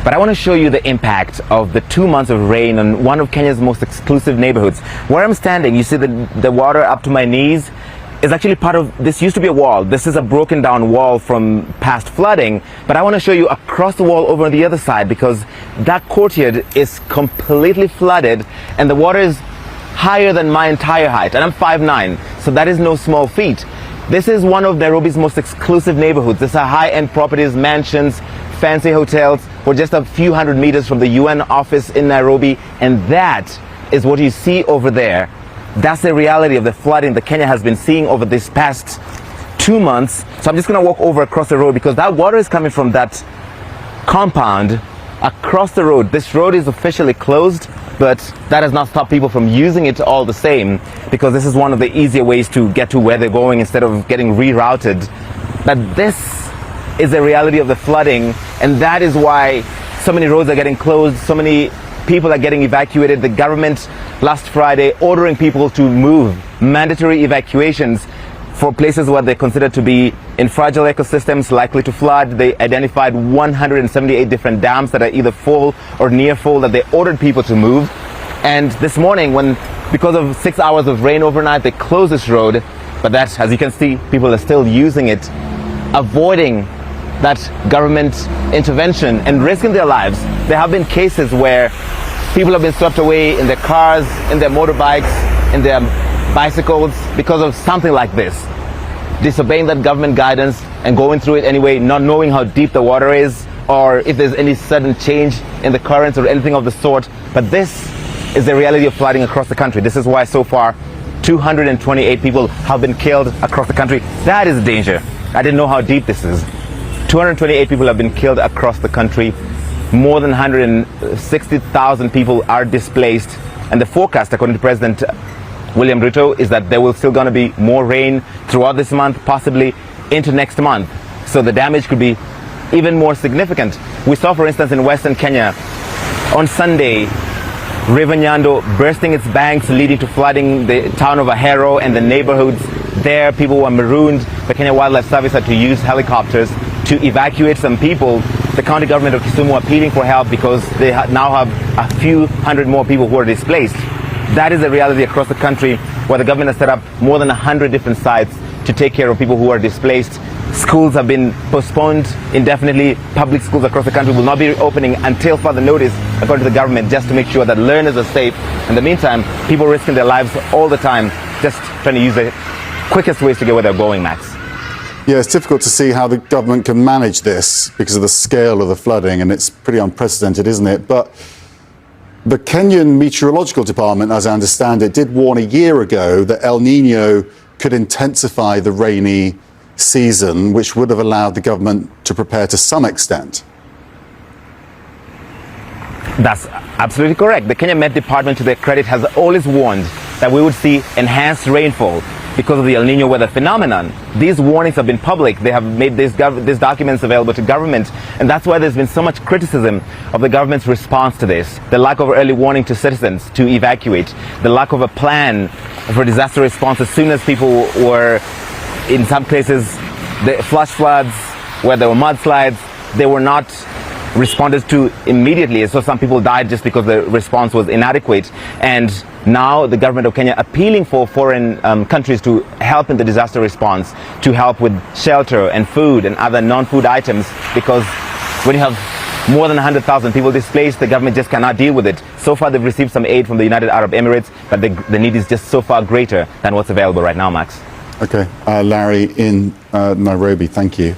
But I want to show you the impact of the 2 months of rain on one of Kenya's most exclusive neighborhoods. Where I'm standing, you see the water up to my knees is actually part of, this used to be a wall. This is a broken down wall from past flooding. But I want to show you across the wall over on the other side, because that courtyard is completely flooded and the water is higher than my entire height. And I'm 5'9", so that is no small feat. This is one of Nairobi's most exclusive neighborhoods. These are high-end properties, mansions, fancy hotels. We're just a few hundred meters from the UN office in Nairobi, and that is what you see over there. That's the reality of the flooding that Kenya has been seeing over this past 2 months. So I'm just going to walk over across the road, because that water is coming from that compound across the road. This road is officially closed, but that has not stopped people from using it all the same, because this is one of the easier ways to get to where they're going instead of getting rerouted. But this is the reality of the flooding, and that is why so many roads are getting closed, so many people are getting evacuated. The government last Friday ordering people to move, mandatory evacuations for places where they're considered to be in fragile ecosystems likely to flood. They identified 178 different dams that are either full or near full that they ordered people to move. And this morning, because of 6 hours of rain overnight, they closed this road. But that, as you can see, people are still using it, avoiding that government intervention and risking their lives. There have been cases where people have been swept away in their cars, in their motorbikes, in their bicycles because of something like this. Disobeying that government guidance and going through it anyway, not knowing how deep the water is or if there's any sudden change in the currents or anything of the sort. But this is the reality of flooding across the country. This is why so far 228 people have been killed across the country. That is danger. I didn't know how deep this is. 228 people have been killed across the country. More than 160,000 people are displaced. And the forecast, according to President William Ruto, is that there will still going to be more rain throughout this month, possibly into next month. So the damage could be even more significant. We saw, for instance, in Western Kenya on Sunday, River Nyando bursting its banks, leading to flooding the town of Ahero and the neighborhoods there. People were marooned. The Kenya Wildlife Service had to use helicopters to evacuate some people. The county government of Kisumu appealing for help because they now have a few hundred more people who are displaced. That is the reality across the country, where the government has set up more than 100 different sites to take care of people who are displaced. Schools have been postponed indefinitely. Public schools across the country will not be opening until further notice, according to the government, just to make sure that learners are safe. In the meantime, people risking their lives all the time, just trying to use the quickest ways to get where they're going, Max. Yeah, it's difficult to see how the government can manage this because of the scale of the flooding, and it's pretty unprecedented, isn't it? But the Kenyan Meteorological Department, as I understand it, did warn a year ago that El Nino could intensify the rainy season, which would have allowed the government to prepare to some extent. That's absolutely correct. The Kenya Met Department, to their credit, has always warned that we would see enhanced rainfall because of the El Nino weather phenomenon. These warnings have been public. They have made these documents available to government, and that's why there's been so much criticism of the government's response to this. The lack of early warning to citizens to evacuate, the lack of a plan for disaster response as soon as people were, in some places, the flash floods, where there were mudslides, they were not responded to immediately. So some people died just because the response was inadequate. And now the government of Kenya appealing for foreign countries to help in the disaster response, to help with shelter and food and other non-food items, because when you have more than 100,000 people displaced, the government just cannot deal with it. So far they've received some aid from the United Arab Emirates, but the need is just so far greater than what's available right now, Max. Okay, Larry in Nairobi, thank you.